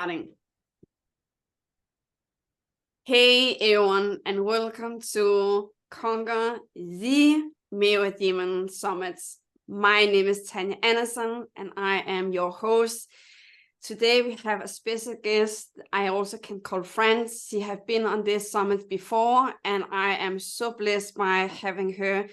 Starting. Hey everyone, and welcome to Conquer the Mirror Demon Summit. My name is Tanja Andersen, and I am your host. Today we have a special guest I also can call friends. She has been on this summit before, and I am so blessed by having her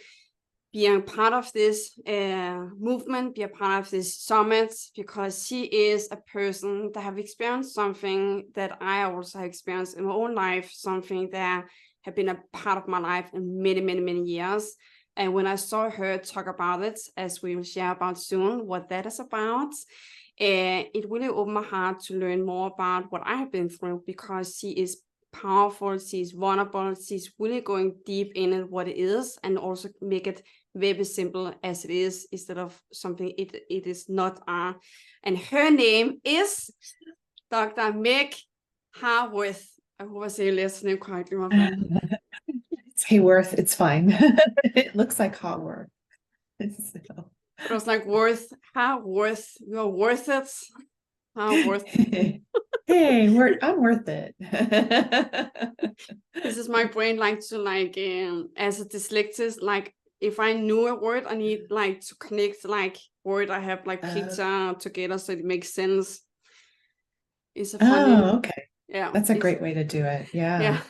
being part of this movement, be a part of this summit, because she is a person that have experienced something that I also have experienced in my own life, something that have been a part of my life in many, many, many years. And when I saw her talk about it, as we will share about soon, what that is about, it really opened my heart to learn more about what I have been through, because she is powerful, she's vulnerable, she's really going deep in it, what it is, and also make it very simple as it is, instead of something it is not. And her name is Dr. Meg Haworth. I hope I say your last name correctly, my friend. It's Haworth, it's fine. It looks like Haworth. So. It was like Haworth, you're worth it. Haworth. Hey, I'm worth it. This is my brain like to as a dyslexic, if I knew a word, I need to connect word I have picture together so it makes sense. It's a funny. Oh, okay. Yeah. That's a great way to do it. Yeah. Yeah.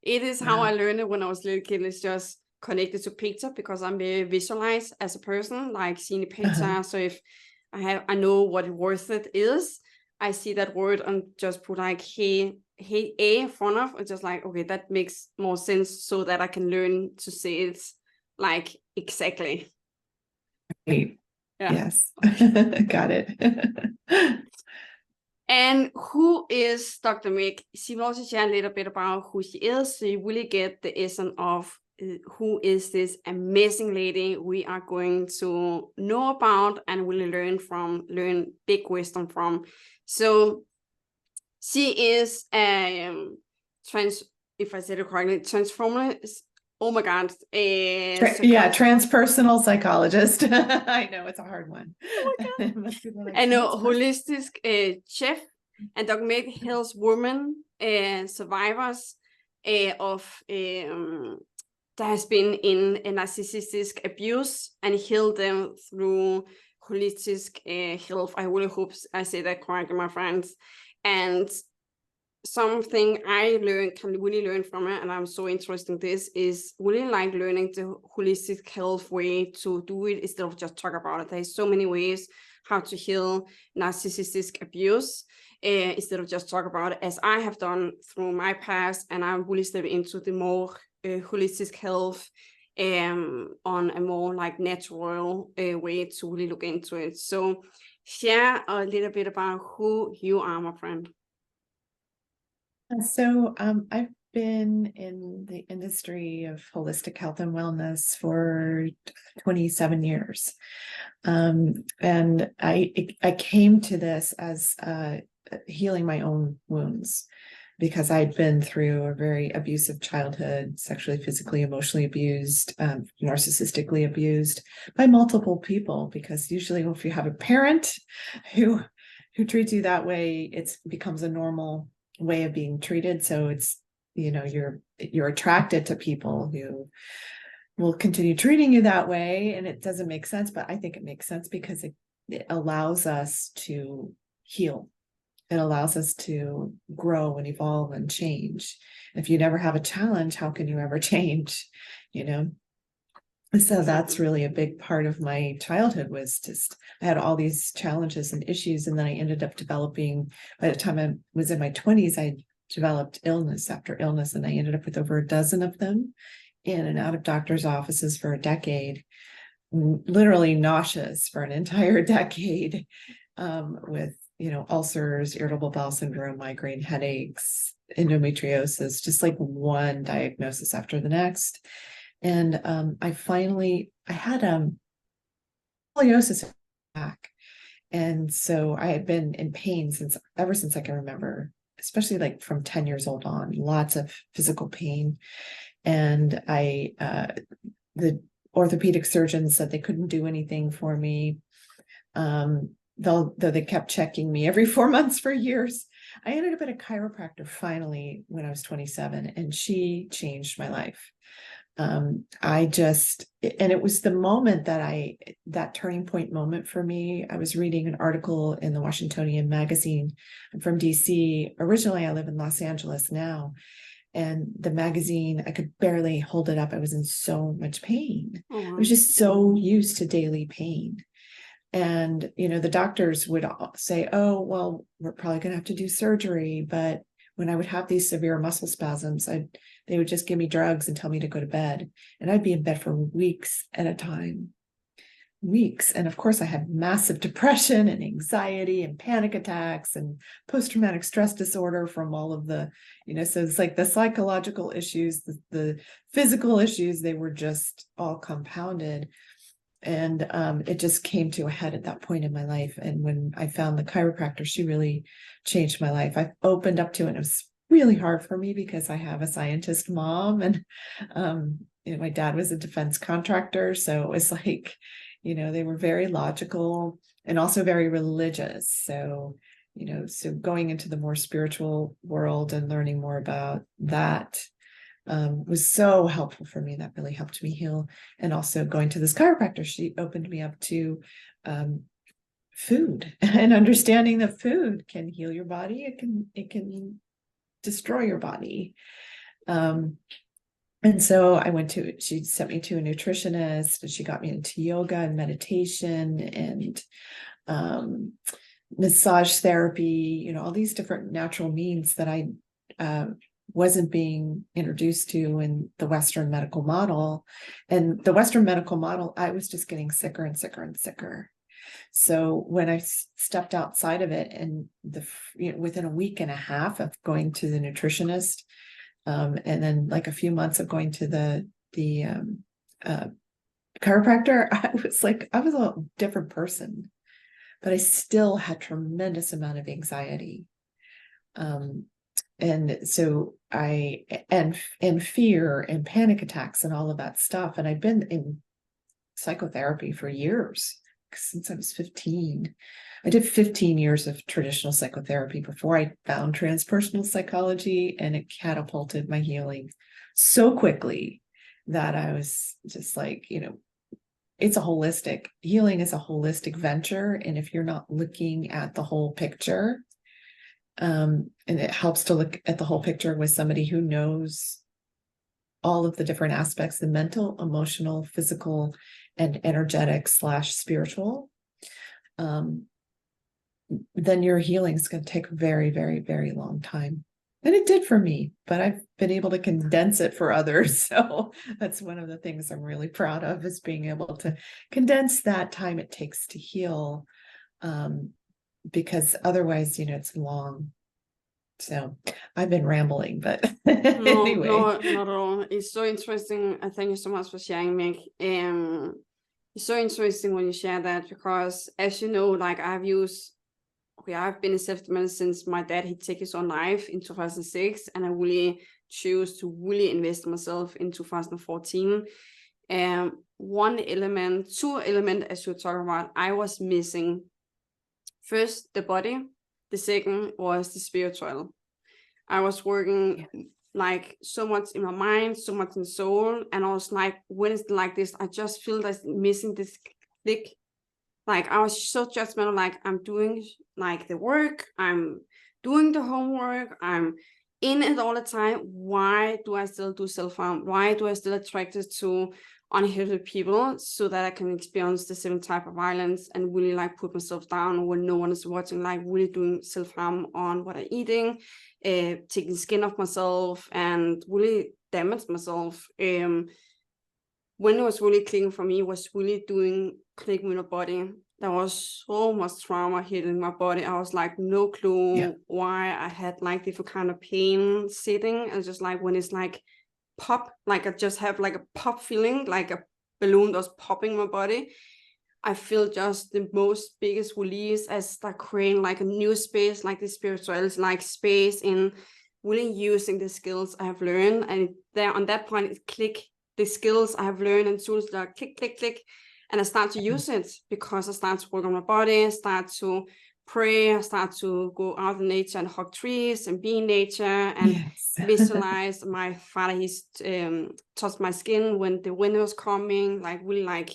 It is how I learned it when I was a little kid. It's just connected to picture, because I'm very visualized as a person, like seeing the picture. So if I know what worth it is, I see that word and just put hey in front of it, just okay, that makes more sense, so that I can learn to say it exactly. Great. Yeah. Yes. Got it. And who is Dr. Meg? She will also share a little bit about who she is, so you really get the essence of who is this amazing lady we are going to know about and really learn big wisdom from. So she is if I said it correctly, transformer. Oh my God. Transpersonal psychologist. I know it's a hard one. Oh my God. And a holistic chef, and Dr. Meg helps women survivors of that has been in a narcissistic abuse, and heal them through holistic health. I really hope I say that correctly, my friends. And something I can really learn from it, and I'm so interested in this, is really learning the holistic health way to do it instead of just talk about it. There's so many ways how to heal narcissistic abuse instead of just talk about it, as I have done through my past, and I'm really stepping into the more holistic health on a more natural way to really look into it. So share a little bit about who you are, my friend. So I've been in the industry of holistic health and wellness for 27 years. And I came to this as healing my own wounds, because I'd been through a very abusive childhood, sexually, physically, emotionally abused, narcissistically abused by multiple people. Because usually if you have a parent who treats you that way, it becomes a normal way of being treated. So it's, you're attracted to people who will continue treating you that way, and it doesn't make sense. But I think it makes sense, because it allows us to heal. It allows us to grow and evolve and change. If you never have a challenge, how can you ever change? So that's really a big part of my childhood, was just, I had all these challenges and issues. And then I ended up developing, by the time I was in my 20s, I developed illness after illness. And I ended up with over a dozen of them, in and out of doctors' offices for a decade, literally nauseous for an entire decade, with, ulcers, irritable bowel syndrome, migraine headaches, endometriosis, just one diagnosis after the next. And I had scoliosis back. And so I had been in pain ever since I can remember, especially from 10 years old on, lots of physical pain. And the orthopedic surgeons said they couldn't do anything for me. Though they kept checking me every 4 months for years. I ended up at a chiropractor finally when I was 27, and she changed my life. And it was the moment that turning point moment for me. I was reading an article in the Washingtonian magazine. I'm from DC. Originally, I live in Los Angeles now. And the magazine, I could barely hold it up. I was in so much pain. I was just so used to daily pain. And, the doctors would say, oh, well, we're probably going to have to do surgery. But when I would have these severe muscle spasms, they would just give me drugs and tell me to go to bed. And I'd be in bed for weeks at a time. Weeks. And of course, I had massive depression and anxiety and panic attacks and post-traumatic stress disorder from all of the, so it's like the psychological issues, the physical issues, they were just all compounded. And it just came to a head at that point in my life. And when I found the chiropractor, she really changed my life. I opened up to it. And it was really hard for me because I have a scientist mom, and my dad was a defense contractor. So it was like, they were very logical and also very religious. So, so going into the more spiritual world and learning more about that was so helpful for me. That really helped me heal. And also going to this chiropractor, she opened me up to food and understanding that food can heal your body. It can destroy your body. And so she sent me to a nutritionist, and she got me into yoga and meditation and massage therapy, all these different natural means that I wasn't being introduced to in the Western medical model. And the Western medical model, I was just getting sicker and sicker and sicker. So when I stepped outside of it, and within a week and a half of going to the nutritionist, and then like a few months of going to the chiropractor, I was a different person, but I still had tremendous amount of anxiety. And so and fear and panic attacks and all of that stuff. And I've been in psychotherapy for years, since I was 15. I did 15 years of traditional psychotherapy before I found transpersonal psychology, and it catapulted my healing so quickly that I was just like, it's a holistic healing is a holistic venture. And if you're not looking at the whole picture, and it helps to look at the whole picture with somebody who knows all of the different aspects, the mental, emotional, physical, and energetic / spiritual, then your healing is going to take a very, very, very long time. And it did for me, but I've been able to condense it for others. So that's one of the things I'm really proud of, is being able to condense that time it takes to heal, because otherwise, it's long. So I've been rambling, but anyway. No, not at all. It's so interesting. Thank you so much for sharing, Meg. It's so interesting when you share that, because as you know, like I've been a self-development since my dad, he took his own life in 2006, and I really choose to really invest in myself in 2014. Two elements, as you're talking about, I was missing. First, the body. The second was the spiritual. I was working like so much in my mind, so much in soul, and I was like, when it's like this, I just feel like missing this click. Like I was so judgmental, like I'm doing like the work, I'm doing the homework, I'm in it all the time. Why do I still do self-harm? Why do I still attracted to unhealthy people, so that I can experience the same type of violence and really like put myself down when no one is watching, like really doing self-harm on what I'm eating, taking skin off myself and really damage myself. When it was really clicking for me, was really clicking with my body. There was so much trauma hitting my body. I was like, no clue why I had like different kind of pain sitting, and just like when it's like pop, like I just have like a pop feeling, like a balloon that's popping in my body. I feel just the most biggest release as like creating like a new space, like the spirituality, like space in really using the skills I have learned. And there on that point, it click, the skills I have learned and tools like click, click, click. And I start to use it, because I start to work on my body, start to pray, I start to go out in nature and hug trees and be in nature and Yes. visualize my father. He's touched my skin when the wind was coming, like really like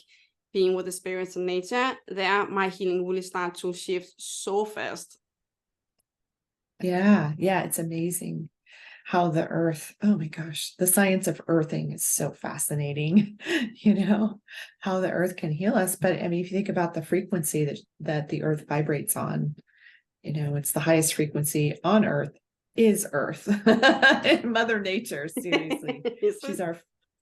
being with the spirits in nature. There, my healing really start to shift so fast. Yeah, it's amazing how the earth, oh my gosh, the science of earthing is so fascinating, how the earth can heal us. But I mean, if you think about the frequency that the earth vibrates on, it's the highest frequency on earth is earth. Mother Nature, seriously. She's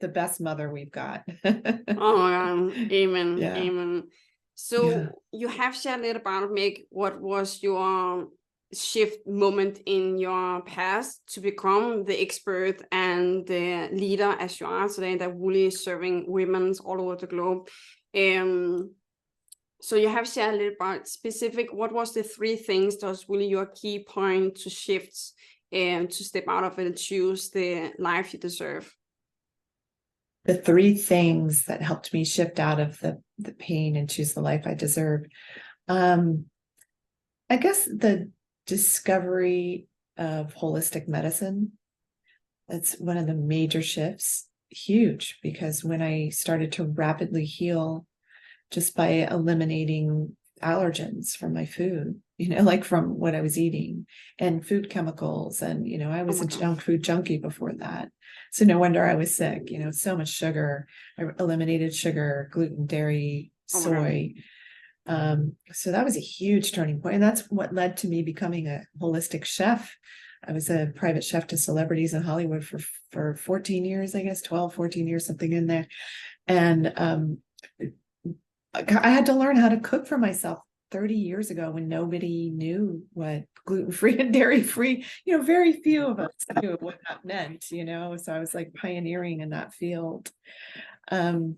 the best mother we've got. Oh my God. Amen. Yeah. Amen. So you have shared a little about, Meg, what was your shift moment in your past to become the expert and the leader as you are today, that really serving women all over the globe. So you have shared a little about specific, what was the 3 things that was really your key point to shift and to step out of it and choose the life you deserve? The 3 things that helped me shift out of the pain and choose the life I deserve. I guess the discovery of holistic medicine, that's one of the major shifts, huge, because when I started to rapidly heal just by eliminating allergens from my food, like from what I was eating and food chemicals. And, I was a junk food junkie before that. So no wonder I was sick, so much sugar. I eliminated sugar, gluten, dairy, soy. So that was a huge turning point. And that's what led to me becoming a holistic chef. I was a private chef to celebrities in Hollywood for 14 years, I guess, 12, 14 years, something in there. And I had to learn how to cook for myself 30 years ago when nobody knew what gluten-free and dairy-free, very few of us knew what that meant, so I was like pioneering in that field. And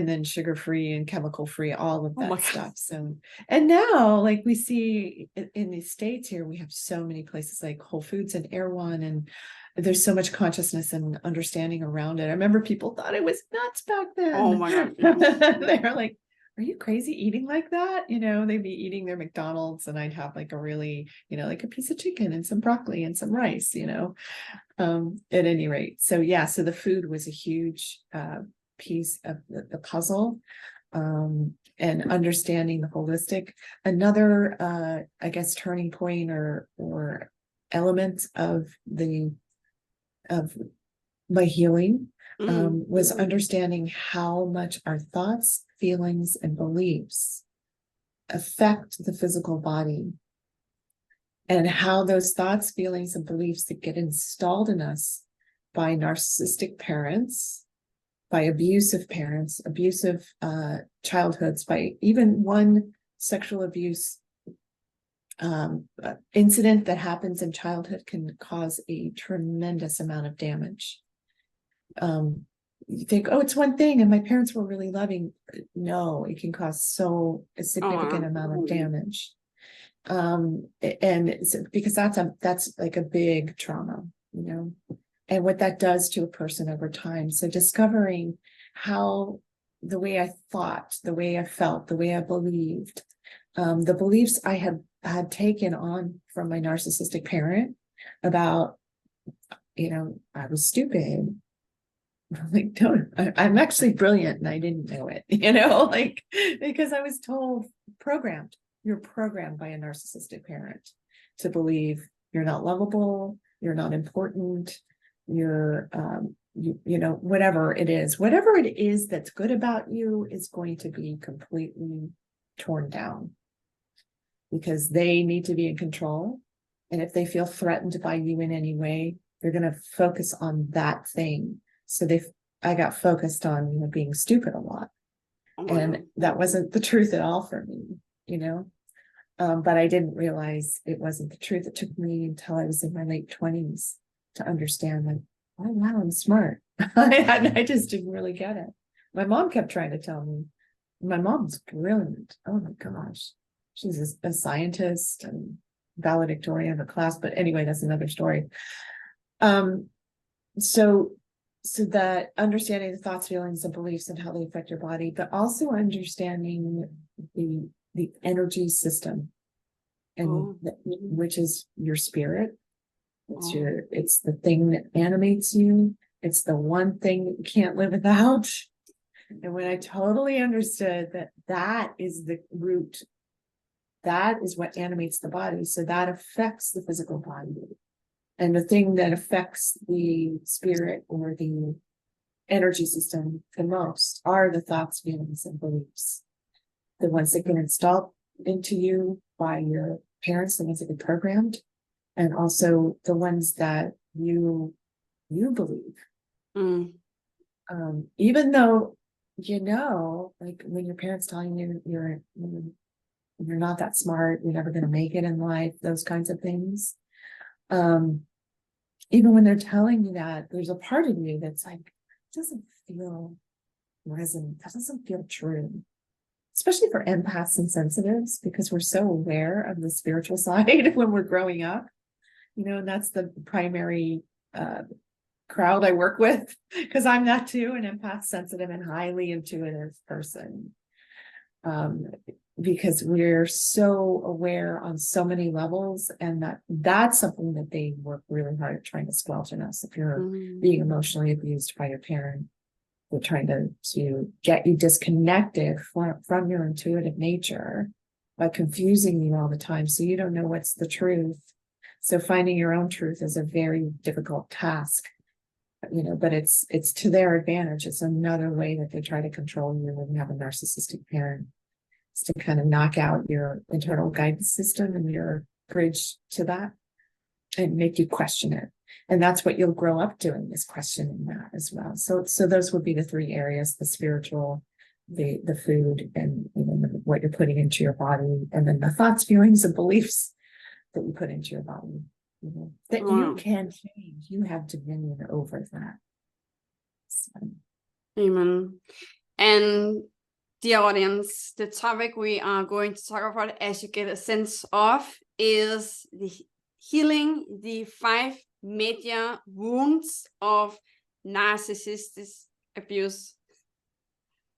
then sugar-free and chemical-free, all of that stuff. So, and now, like we see in the States here, we have so many places like Whole Foods and Erewhon, and there's so much consciousness and understanding around it. I remember people thought it was nuts back then. Oh my God. Yeah. They're like, are you crazy eating like that? They'd be eating their McDonald's and I'd have like a really, like a piece of chicken and some broccoli and some rice, at any rate. So the food was a huge piece of the puzzle, and understanding the holistic. Another, I guess, turning point or element of my healing was understanding how much our thoughts, feelings, and beliefs affect the physical body, and how those thoughts, feelings, and beliefs that get installed in us by narcissistic parents, by abusive parents, abusive childhoods, by even one sexual abuse incident that happens in childhood can cause a tremendous amount of damage. You think, oh, it's one thing and my parents were really loving. No, it can cause a significant amount of damage. And because that's like a big trauma, and what that does to a person over time. So discovering how the way I thought, the way I felt, the way I believed, the beliefs I had taken on from my narcissistic parent about, I was stupid. I'm like, I'm actually brilliant and I didn't know it, because I was programmed. You're programmed by a narcissistic parent to believe you're not lovable, you're not important, you're whatever it is that's good about you is going to be completely torn down, because they need to be in control. And if they feel threatened by you in any way, they're going to focus on that thing. So I got focused on being stupid a lot, and that wasn't the truth at all for me, but I didn't realize it wasn't the truth. It took me until I was in my late 20s to understand that, oh, wow, I'm smart. I just didn't really get it. My mom kept trying to tell me. My mom's brilliant. Oh my gosh. She's a scientist and valedictorian of a class. But anyway, that's another story. So that understanding the thoughts, feelings, and beliefs and how they affect your body, but also understanding the the energy system, and which is your spirit. It's the thing that animates you. It's the one thing that you can't live without. And when I totally understood that that is the root, that is what animates the body. So that affects the physical body. And the thing that affects the spirit or the energy system the most are the thoughts, feelings, and beliefs. The ones that get installed into you by your parents, the ones that get programmed, and also the ones that you believe. Even though, like when your parents telling you you're not that smart, you're never going to make it in life, those kinds of things. Even when they're telling you that, there's a part of you that's like, it doesn't feel resonant, that doesn't feel true. Especially for empaths and sensitives, because we're so aware of the spiritual side when we're growing up, and that's the primary crowd I work with, because I'm that too, an empath, sensitive, and highly intuitive person. Because we're so aware on so many levels, and that's something that they work really hard at trying to squelch in us. If you're being emotionally abused by your parent, they're trying to get you disconnected from your intuitive nature by confusing you all the time, so you don't know what's the truth. So finding your own truth is a very difficult task, but it's to their advantage. It's another way that they try to control you when you have a narcissistic parent, is to kind of knock out your internal guidance system and your bridge to that and make you question it. And that's what you'll grow up doing, is questioning that as well. So those would be the three areas: the spiritual, the food, and what you're putting into your body, and then the thoughts, feelings, and beliefs that you put into your body, that you can change. You have dominion over that. So. Amen. And dear audience, the topic we are going to talk about, as you get a sense of, is the healing the 5 major wounds of narcissistic abuse.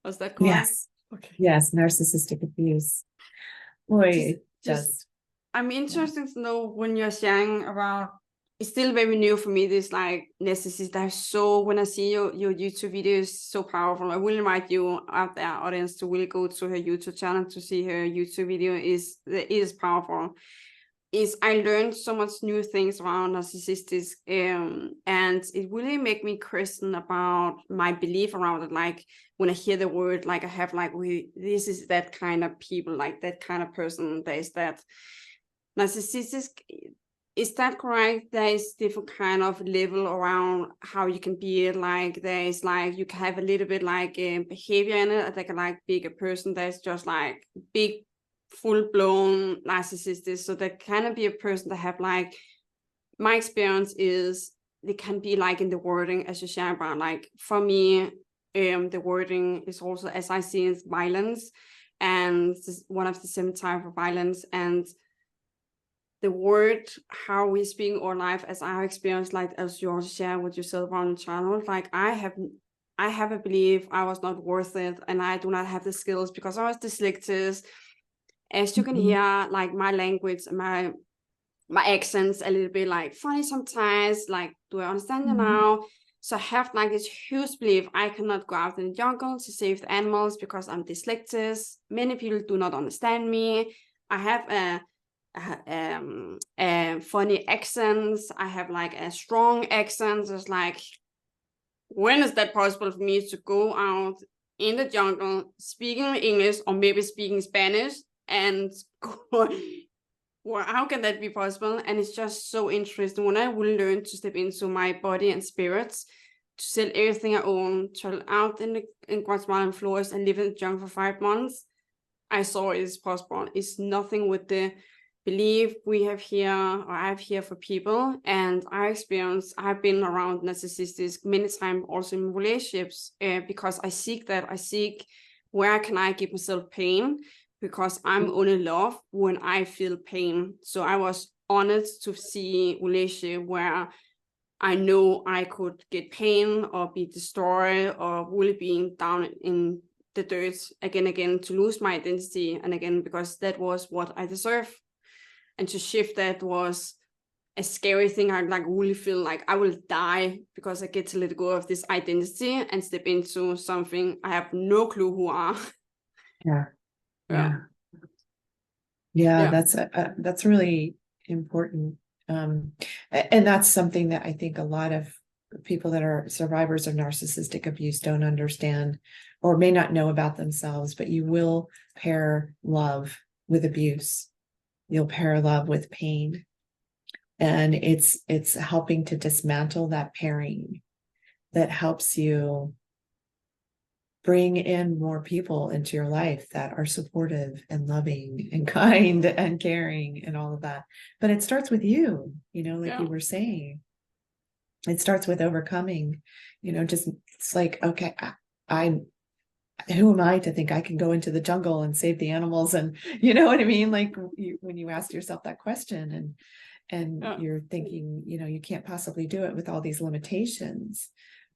Was that correct? Yes. Okay. Yes, narcissistic abuse. Boy, I'm interested to know, when you're sharing about, it's still very new for me, this like narcissist. When I see your YouTube videos, so powerful. I will invite you out there, audience, to really go to her YouTube channel to see her YouTube video. It is powerful. I learned so much new things around narcissists, and it really made me question about my belief around it. Like when I hear the word, like I have like, this is that kind of people, like that kind of person. There is that narcissistic. Is that correct? There is different kind of level around how you can be. Like there is like, you can have a little bit like behavior in it. They can like be a person that's just like big, full-blown narcissistic. So there can be a person that have like, my experience is they can be like in the wording, as you share about, like for me, the wording is also, as I see, is violence, and this is one of the 7 types of violence. And the word, how we speak our life, as I have experienced, like as you also share with yourself on the channel, like I have a belief I was not worth it, and I do not have the skills because I was dyslexic. As you can hear, like my language, my accent's a little bit like funny sometimes, like, do I understand you now? So I have like this huge belief I cannot go out in the jungle to save the animals because I'm dyslexic. Many people do not understand me. I have funny accents. I have like a strong accent. It's like, when is that possible for me to go out in the jungle speaking English or maybe speaking Spanish and go? Well, how can that be possible? And it's just so interesting when I will learn to step into my body and spirits, to sell everything I own, travel out in Guatemala and Flores and live in the jungle for 5 months. I saw it is possible. It's nothing with the belief we have here, or I have here for people. And I've been around narcissists many times, also in relationships, because I seek that. I seek, where can I give myself pain? Because I'm only love when I feel pain. So I was honest to see relationship where I know I could get pain or be destroyed or really being down in the dirt again, to lose my identity. And again, because that was what I deserve. And to shift that was a scary thing. I like really feel like I will die because I get to let go of this identity and step into something I have no clue who are. Yeah. Yeah. Yeah, that's really important. And that's something that I think a lot of people that are survivors of narcissistic abuse don't understand or may not know about themselves, but you will pair love with abuse. You'll pair love with pain. And it's helping to dismantle that pairing that helps you bring in more people into your life that are supportive and loving and kind and caring and all of that. But it starts with you, like you were saying. It starts with overcoming, just it's like, okay, I who am I to think I can go into the jungle and save the animals? And you know what I mean? Like when you ask yourself that question and you're thinking, you can't possibly do it with all these limitations,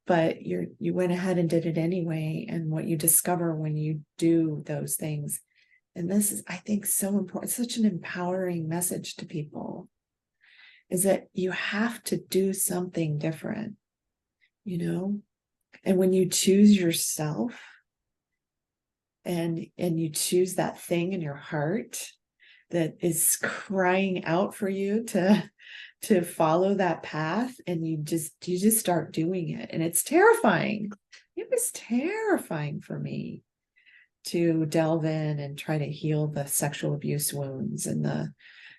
but you went ahead and did it anyway. And what you discover when you do those things, and this is, I think, so important, such an empowering message to people, is that you have to do something different, and when you choose yourself and you choose that thing in your heart that is crying out for you to follow that path, and you just start doing it. And it's terrifying. It was terrifying for me to delve in and try to heal the sexual abuse wounds and the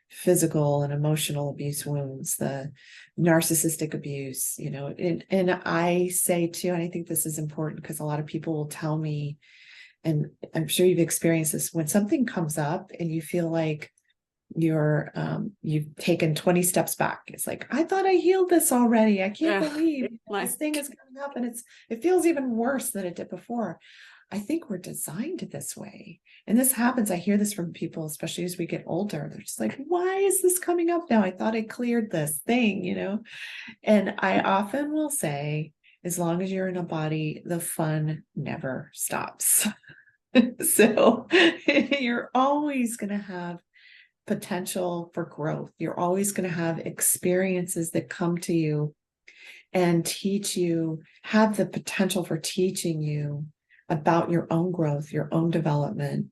physical and emotional abuse wounds, the narcissistic abuse, and I say too, and I think this is important because a lot of people will tell me, and I'm sure you've experienced this, when something comes up and you feel like you've taken 20 steps back. It's like, I thought I healed this already. I can't believe this thing is coming up, and it feels even worse than it did before. I think we're designed this way. And this happens. I hear this from people, especially as we get older. They're just like, why is this coming up now? I thought I cleared this thing, And I often will say, as long as you're in a body, the fun never stops. So you're always going to have potential for growth. You're always going to have experiences that come to you and teach you, have the potential for teaching you about your own growth, your own development,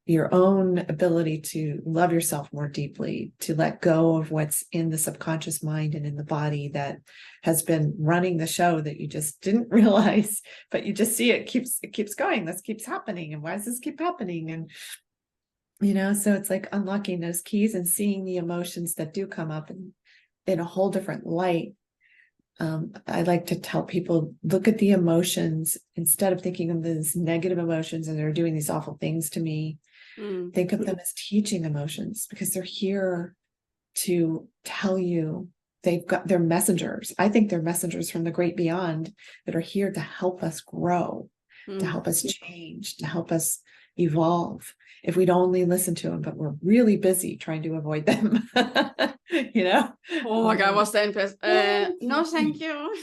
your own ability to love yourself more deeply, to let go of what's in the subconscious mind and in the body that has been running the show that you just didn't realize, but you just see it keeps going. This keeps happening. And why does this keep happening? And so it's like unlocking those keys and seeing the emotions that do come up in a whole different light. I like to tell people, look at the emotions instead of thinking of them as negative emotions and they're doing these awful things to me. Think of them as teaching emotions, because they're here to tell you. They're messengers. I think they're messengers from the great beyond that are here to help us grow, to help us change, to help us evolve. If we'd only listen to them, but we're really busy trying to avoid them. Oh my God, what's the interest? No, thank you.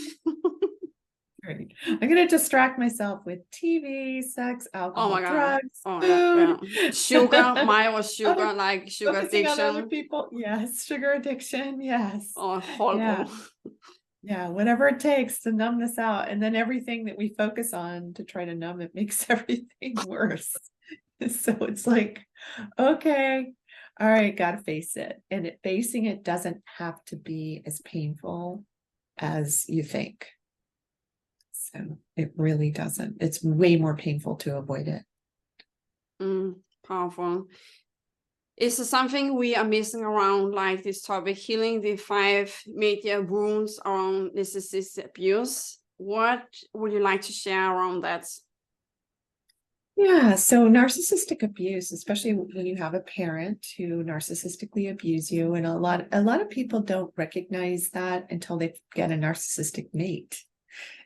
Great. I'm going to distract myself with TV, sex, alcohol, drugs, food. Sugar. Mine was sugar, like sugar addiction. On other people. Yes, sugar addiction. Yes. Oh, horrible. Yeah, whatever it takes to numb this out. And then everything that we focus on to try to numb it makes everything worse. So it's like, okay, all right, got to face it. And facing it doesn't have to be as painful as you think. So it really doesn't. It's way more painful to avoid it. Powerful. Is there something we are missing around like this topic, healing the 5 major wounds around narcissistic abuse? What would you like to share around that? Yeah, so narcissistic abuse, especially when you have a parent who narcissistically abuse you, and a lot of people don't recognize that until they get a narcissistic mate.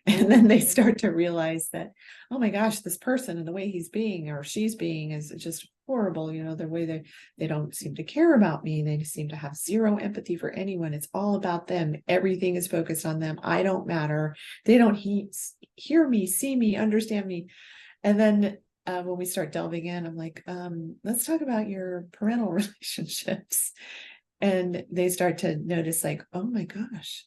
And then they start to realize that, oh my gosh, this person and the way he's being or she's being is just horrible. The way they don't seem to care about me. They seem to have zero empathy for anyone. It's all about them. Everything is focused on them. I don't matter. They don't hear me, see me, understand me. And then when we start delving in, I'm like, let's talk about your parental relationships. And they start to notice like, oh my gosh,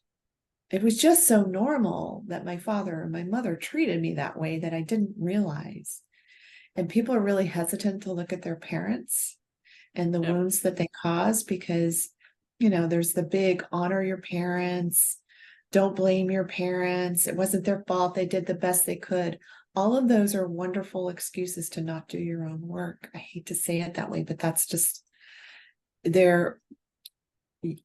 it was just so normal that my father or my mother treated me that way that I didn't realize. And people are really hesitant to look at their parents and the wounds that they cause because, there's the big honor your parents, don't blame your parents. It wasn't their fault. They did the best they could. All of those are wonderful excuses to not do your own work. I hate to say it that way, but that's just there.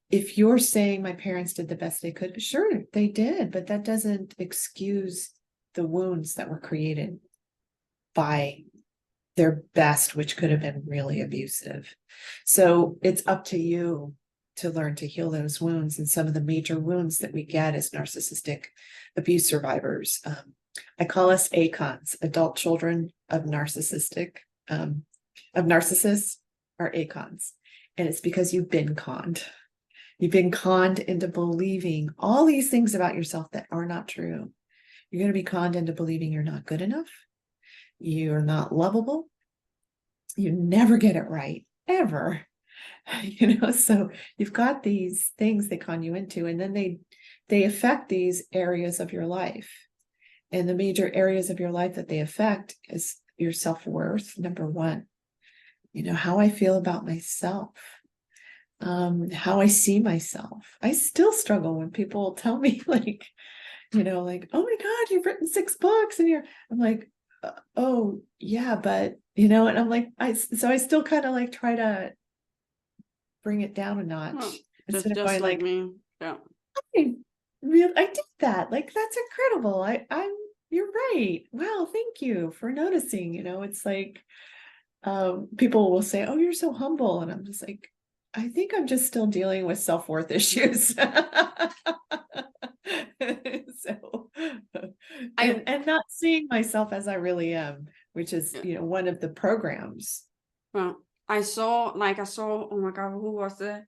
If you're saying my parents did the best they could, sure, they did, but that doesn't excuse the wounds that were created by their best, which could have been really abusive. So it's up to you to learn to heal those wounds. And some of the major wounds that we get as narcissistic abuse survivors, I call us ACONs, adult children of narcissists are ACONs. And it's because you've been conned. You've been conned into believing all these things about yourself that are not true. You're going to be conned into believing you're not good enough. You're not lovable. You never get it right, ever. So you've got these things they con you into, and then they affect these areas of your life. And the major areas of your life that they affect is your self-worth, number one. How I feel about myself, how I see myself. I still struggle when people tell me like, like, oh my God, you've written 6 books and I'm like, oh yeah, but and I'm like, I still kind of like try to bring it down a notch. Well, instead of just going like me. Yeah. I did that. Like, that's incredible. You're right. Wow, thank you for noticing. It's like people will say, oh, you're so humble. And I'm just like, I think I'm just still dealing with self-worth issues. So and not seeing myself as I really am, which is one of the programs. Well, I saw, oh my God, who was the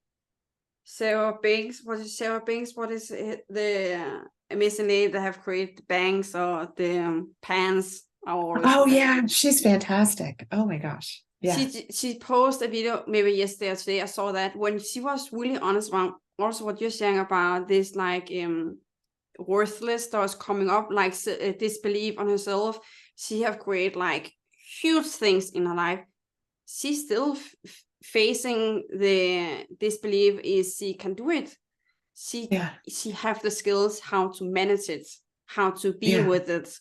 Sarah Banks? What is Sarah Banks? What is it? The amazing lady that have created the bangs or the pants? Oh yeah, she's fantastic. Oh my gosh. Yeah. She posted a video maybe yesterday or today. I saw that when she was really honest about also what you're saying about this worthless that was coming up, like disbelief on herself. She have created like huge things in her life. She's still facing the disbelief is she can do it. She have the skills how to manage it, how to be with it.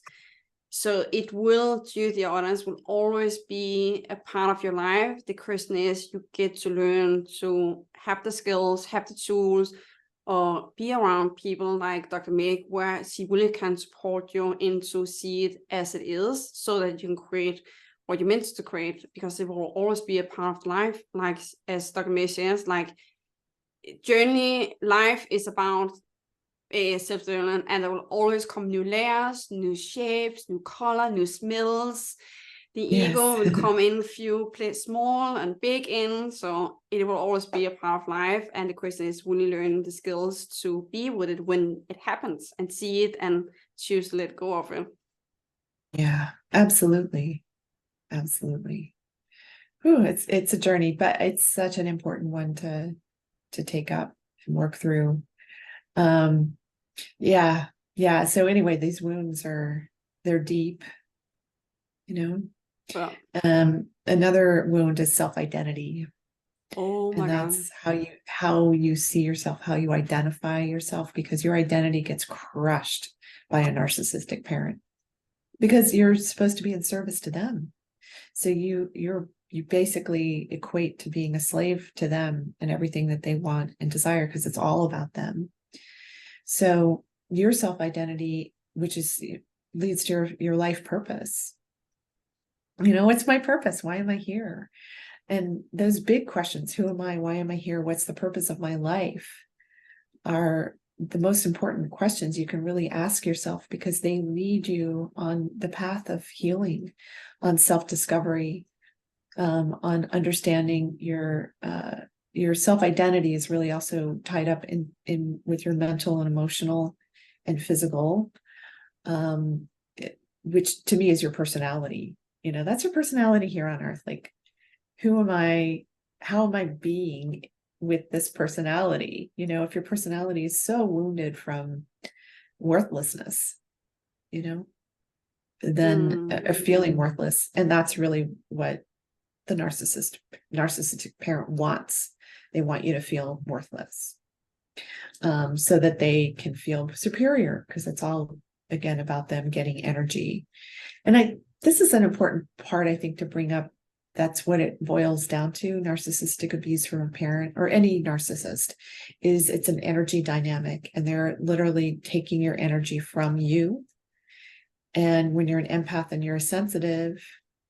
So it will, to the audience, will always be a part of your life. The question is, you get to learn to have the skills, have the tools, or be around people like Dr. Meg, where she really can support you into see it as it is, so that you can create what you're meant to create, because it will always be a part of life. Like as Dr. Meg says, like journey life is about self-development, and there will always come new layers, new shapes, new color, new smells. The ego will come in few, play small and big in, so it will always be a part of life. And the question is really learning the skills to be with it when it happens and see it and choose to let go of it. Yeah, absolutely. Absolutely. Ooh, it's a journey, but it's such an important one to take up and work through. Yeah. So anyway, these wounds they're deep, Well, another wound is self-identity. Oh my God. That's how you see yourself, how you identify yourself, because your identity gets crushed by a narcissistic parent because you're supposed to be in service to them. So you basically equate to being a slave to them and everything that they want and desire, because it's all about them. So your self-identity, which leads to your life purpose. What's my purpose? Why am I here? And those big questions, who am I? Why am I here? What's the purpose of my life? Are the most important questions you can really ask yourself, because they lead you on the path of healing, on self-discovery, on understanding your self-identity is really also tied up in with your mental and emotional and physical, which to me is your personality. That's your personality here on earth. Like, who am I? How am I being with this personality? If your personality is so wounded from worthlessness, then a feeling worthless. And that's really what the narcissistic parent wants. They want you to feel worthless, so that they can feel superior, because it's all, again, about them getting energy. And this is an important part, I think, to bring up. That's what it boils down to. Narcissistic abuse from a parent, or any narcissist, is it's an energy dynamic, and they're literally taking your energy from you. And when you're an empath and you're a sensitive,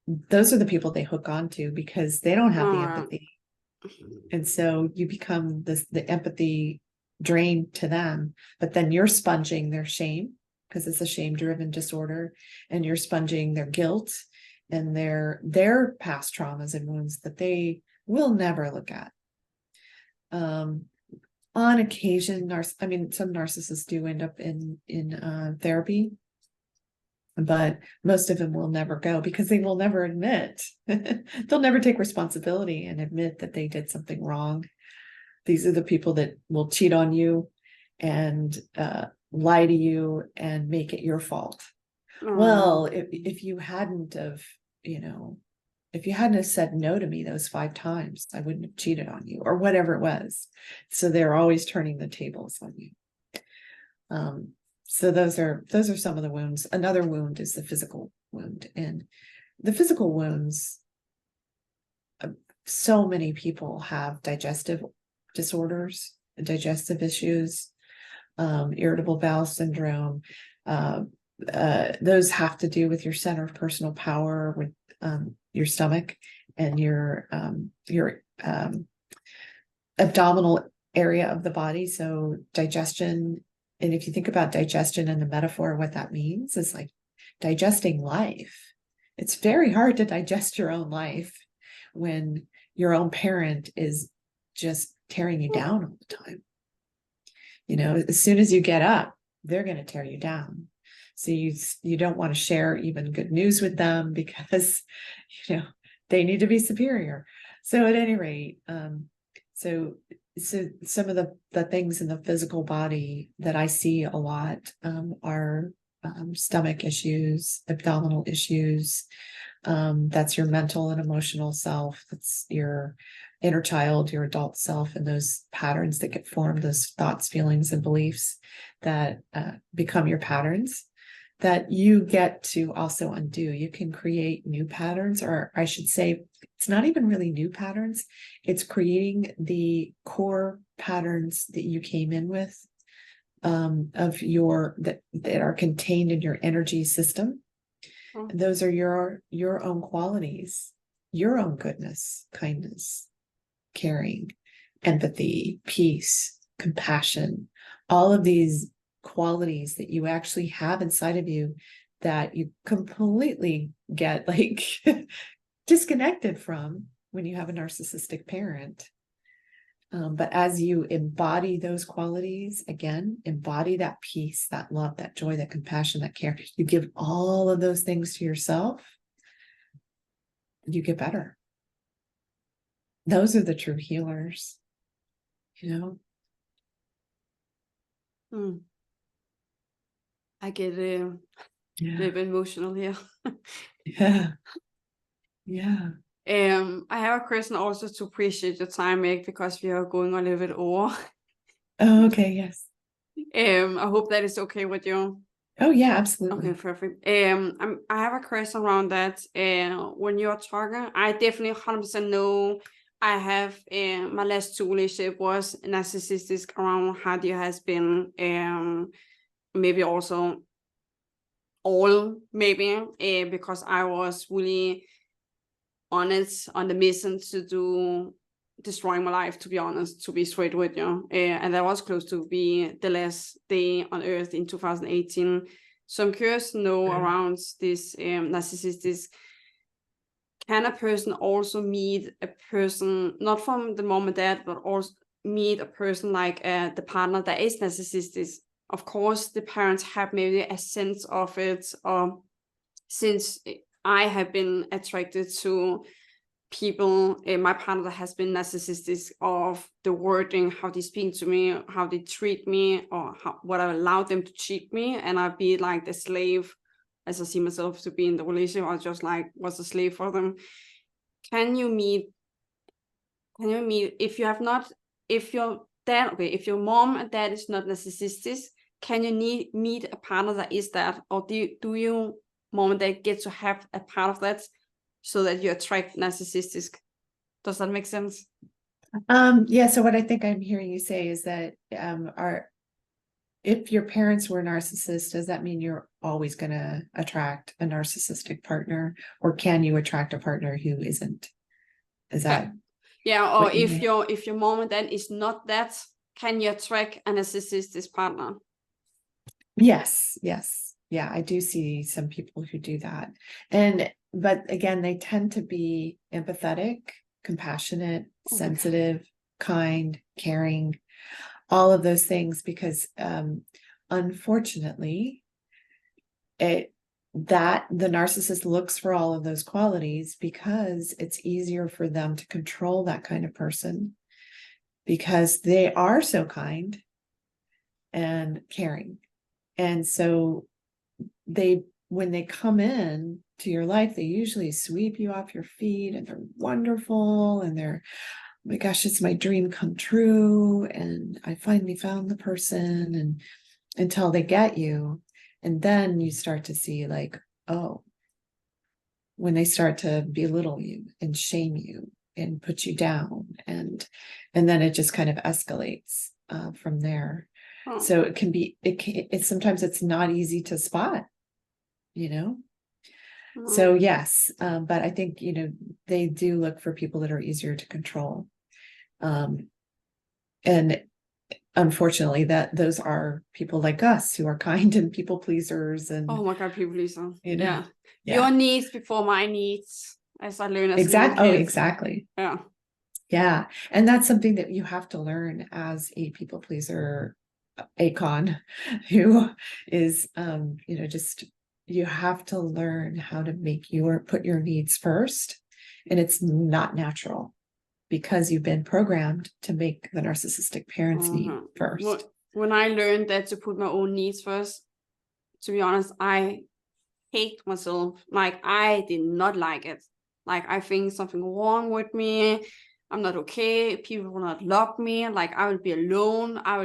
those are the people they hook onto, because they don't have the empathy. And so you become the empathy drain to them, but then you're sponging their shame, because it's a shame-driven disorder, and you're sponging their guilt and their past traumas and wounds that they will never look at. On occasion, some narcissists do end up in therapy, but most of them will never go, because they will never admit. They'll never take responsibility and admit that they did something wrong. These are the people that will cheat on you and lie to you and make it your fault. Well, if you hadn't have, if you hadn't have said no to me those 5 times, I wouldn't have cheated on you, or whatever it was. So they're always turning the tables on you. So those are some of the wounds. Another wound is the physical wound, and the physical wounds. So many people have digestive disorders, digestive issues, irritable bowel syndrome. Those have to do with your center of personal power, with your stomach and your abdominal area of the body. So digestion. And if you think about digestion and the metaphor, what that means is like digesting life. It's very hard to digest your own life when your own parent is just tearing you down all the time. As soon as you get up, they're going to tear you down. So you don't want to share even good news with them, because they need to be superior. So at any rate, so some of the things in the physical body that I see a lot are stomach issues, abdominal issues. That's your mental and emotional self. That's your inner child, your adult self, and those patterns that get formed, those thoughts, feelings, and beliefs that become your patterns, that you get to also undo. You can create new patterns, or I should say, it's not even really new patterns. It's creating the core patterns that you came in with, that are contained in your energy system. And those are your own qualities, your own goodness, kindness, caring, empathy, peace, compassion, all of these qualities that you actually have inside of you, that you completely get like disconnected from when you have a narcissistic parent. But as you embody those qualities, again, embody that peace, that love, that joy, that compassion, that care, you give all of those things to yourself, you get better. Those are the true healers, I get a little bit emotional here. Yeah. I have a question also to appreciate your time, Meg, because we are going a little bit over. Oh, okay, yes. I hope that is okay with you. Oh yeah, absolutely. Okay, perfect. I have a question around that. When you're talking, I definitely 100% know. I have my last 2 relationship was narcissistic, around Hadi has been maybe also all maybe because I was really on the mission to destroying my life, to be honest, to be straight with you. And that was close to be the last day on earth in 2018. So I'm curious to know around this narcissistic, can a person also meet a person, not from the mom and dad, but also meet a person like the partner that is narcissistic? Of course, the parents have maybe a sense of it, or since I have been attracted to people, my partner that has been narcissistic, of the wording, how they speak to me, how they treat me, or what I allow them to treat me, and I'd be like the slave, as I see myself to be in the relationship. I just like was a slave for them. Can you meet if you have not, if your dad, okay, if your mom and dad is not narcissistic, can you meet a partner that is that, or do you mom and dad get to have a part of that so that you attract narcissistic? Does that make sense? Yeah, so what I think I'm hearing you say is that if your parents were narcissists, does that mean you're always going to attract a narcissistic partner, or can you attract a partner who isn't? Is that or if your mom and dad is not that, can you attract a narcissistic partner? Yes. Yeah, I do see some people who do that. But again, they tend to be empathetic, compassionate, sensitive, kind, caring, all of those things, because unfortunately, the narcissist looks for all of those qualities because it's easier for them to control that kind of person, because they are so kind and caring. And so when they come in to your life, they usually sweep you off your feet, and they're wonderful, and they're, oh my gosh, it's my dream come true, and I finally found the person, and until they get you. And then you start to see, like, oh, when they start to belittle you and shame you and put you down, and then it just kind of escalates from there. So sometimes it's not easy to spot, So yes, but I think, they do look for people that are easier to control. And unfortunately, those are people like us who are kind and people pleasers. And oh my God, people pleaser. Yeah. Your needs before my needs, as I learned as exactly. Oh, exactly. Yeah. And that's something that you have to learn as a people pleaser, Acon, who is, just, you have to learn how to put your needs first. And it's not natural, because you've been programmed to make the narcissistic parents' need first. When I learned that to put my own needs first, to be honest, I hate myself. Like, I did not like it. Like, I think something wrong with me. I'm not okay. People will not love me. Like, I will be alone. I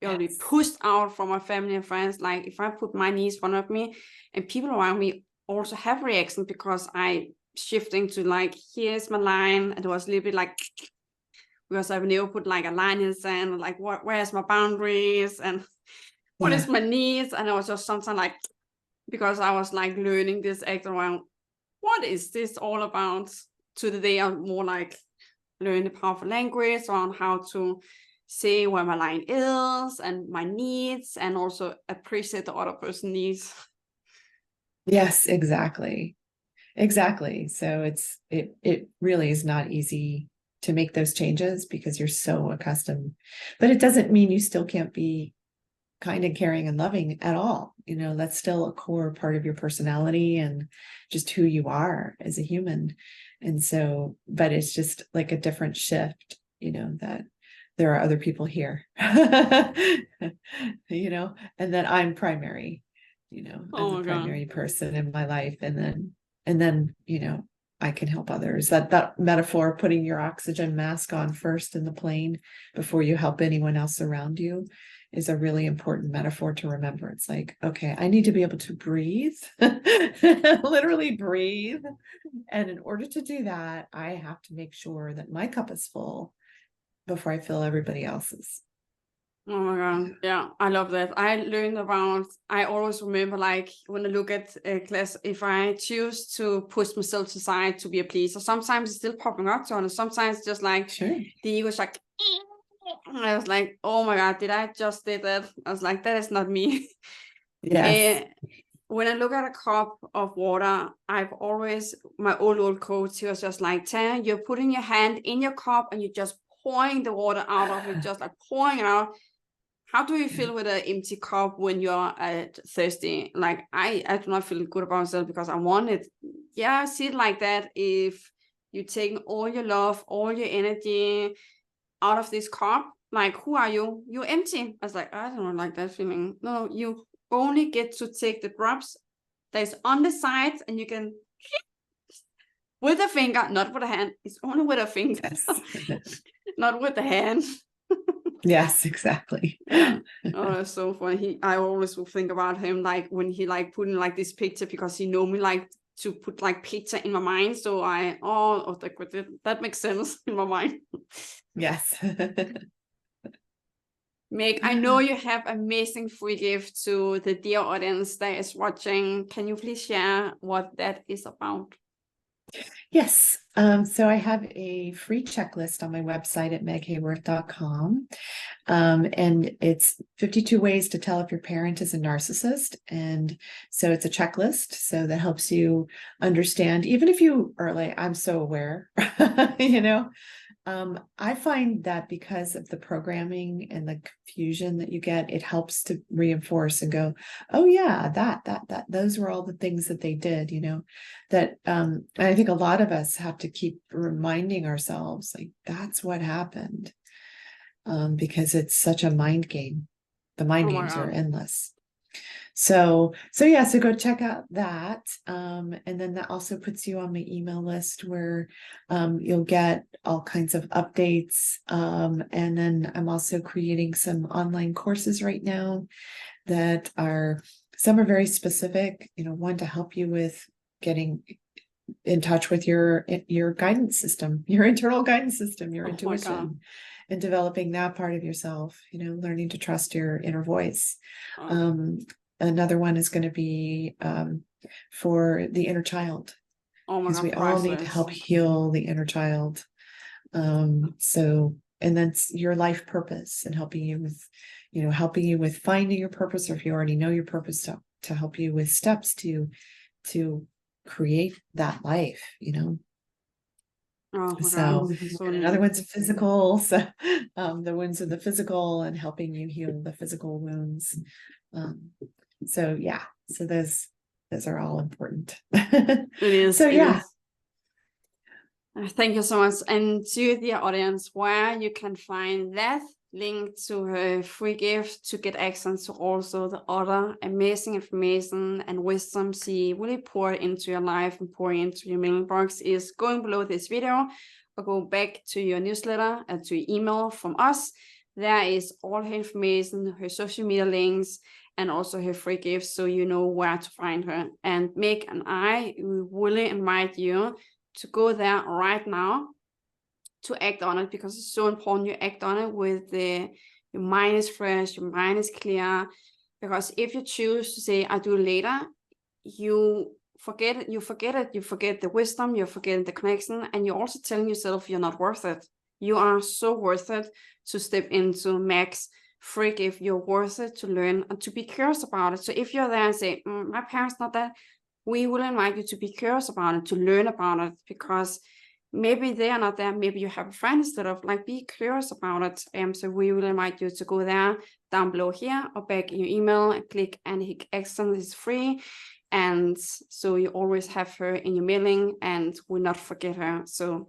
will be pushed out from my family and friends. Like, if I put my needs in front of me, and people around me also have reactions, because I shifting to like, here's my line. And it was a little bit like, because I've never put like a line in the sand, like where's my boundaries and what is my needs. And I was just sometimes like, because I was like learning this act around, what is this all about? To the day I'm more like learn the powerful language on how to say where my line is and my needs, and also appreciate the other person's needs. Yes, exactly. So it really is not easy to make those changes, because you're so accustomed, but it doesn't mean you still can't be kind and caring and loving at all. That's still a core part of your personality and just who you are as a human. And so, but it's just like a different shift, that there are other people here, and that I'm primary, as a primary person in my life. And then, I can help others. That metaphor, putting your oxygen mask on first in the plane before you help anyone else around you, is a really important metaphor to remember. It's like, okay, I need to be able to breathe, literally breathe. And in order to do that, I have to make sure that my cup is full before I fill everybody else's. Oh my God. Yeah, I love that. I learned about, I always remember, like, when I look at a class, if I choose to push myself aside to be a pleaser, sometimes it's still popping up to honest. Sometimes just like the ego is like, and I was like, oh my God, did I just did that? I was like, that is not me. Yes. When I look at a cup of water, I've always, my old coach, he was just like, Tanja, you're putting your hand in your cup and you're just pouring the water out of it, just like pouring it out. how do you feel with an empty cup when you're thirsty? Like I do not feel good about myself because I want it. Yeah, I see it like that. If you're taking all your love, all your energy out of this cup, like who are you? You're empty. I was like, I don't like that feeling. No, you only get to take the drops that's on the sides, and you can with a finger, not with a hand. It's only with a finger, Yes. not with the hand. Yes, exactly. Yeah. Oh, that's so funny. I always will think about him, like when he like put in like this picture, because he know me like to put like picture in my mind. So that makes sense in my mind. Yes. Meg, I know you have amazing free gift to the dear audience that is watching. Can you please share what that is about? Yes. So I have a free checklist on my website at meghaworth.com. And it's 52 ways to tell if your parent is a narcissist. And so it's a checklist. So that helps you understand, even if you are like, I'm so aware, I find that because of the programming and the confusion that you get, it helps to reinforce and go, oh yeah, that those were all the things that they did, that and I think a lot of us have to keep reminding ourselves, like, that's what happened. Because it's such a mind game. The mind games are endless. So go check out that. And then that also puts you on my email list where you'll get all kinds of updates. And then I'm also creating some online courses right now that some are very specific, one to help you with getting in touch with your guidance system, your internal guidance system, your intuition, and developing that part of yourself, learning to trust your inner voice. Another one is going to be for the inner child, because we all need to help heal the inner child. And then your life purpose, and helping you with finding your purpose, or if you already know your purpose, to help you with steps to create that life, So another one's physical, so the wounds of the physical, and helping you heal the physical wounds. So those are all important. It is. So yeah. Thank you so much. And to the audience, where you can find that link to her free gift to get access to also the other amazing information and wisdom she really poured into your life and pour into your mailbox is going below this video, or go back to your newsletter and to your email from us. There is all her information, her social media links, and also her free gifts, so you know where to find her. And Meg and I really invite you to go there right now to act on it, because it's so important you act on it with your mind is fresh, your mind is clear. Because if you choose to say, I do it later, you forget it, you forget the wisdom, you forget the connection, and you're also telling yourself you're not worth it. You are so worth it to step into Meg's free gift. You're worth it to learn and to be curious about it. So if you're there and say, my parents not that, we will invite you to be curious about it, to learn about it, because maybe they are not there. Maybe you have a friend instead of, like, be curious about it. So we will invite you to go there down below here, or back in your email, and click and hit accent. It's free. And so you always have her in your mailing and will not forget her. So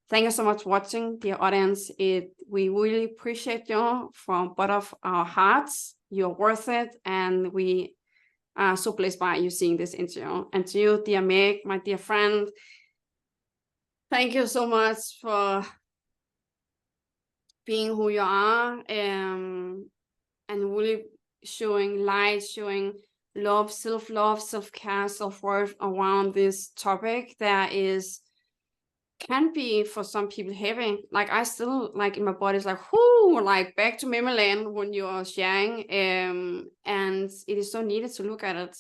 thank you so much for watching, dear audience. We really appreciate you from bottom of our hearts. You're worth it. And we are so blessed by you seeing this interview. And to you, dear Meg, my dear friend, thank you so much for being who you are, and really showing light, showing love, self-care, self-worth around this topic that can be for some people heavy. Like, I still, like, in my body is like, whoo, like back to memory land when you are sharing. And it is so needed to look at it,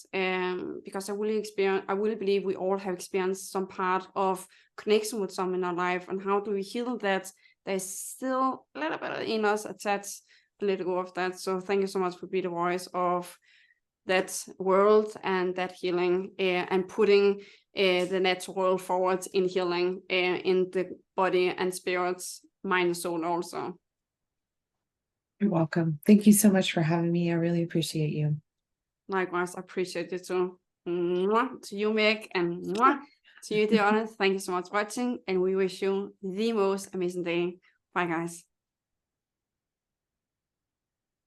because I really believe we all have experienced some part of connection with someone in our life, and how do we heal that? There's still a little bit in us attached to let go of that. So thank you so much for being the voice of that world and that healing, and putting the natural world forward in healing, in the body and spirits, mind and soul also. You're welcome. Thank you so much for having me. I really appreciate you. Likewise, I appreciate it too. Mwah, to you, Meg, and mwah, to you, the audience. Thank you so much for watching, and we wish you the most amazing day. Bye, guys.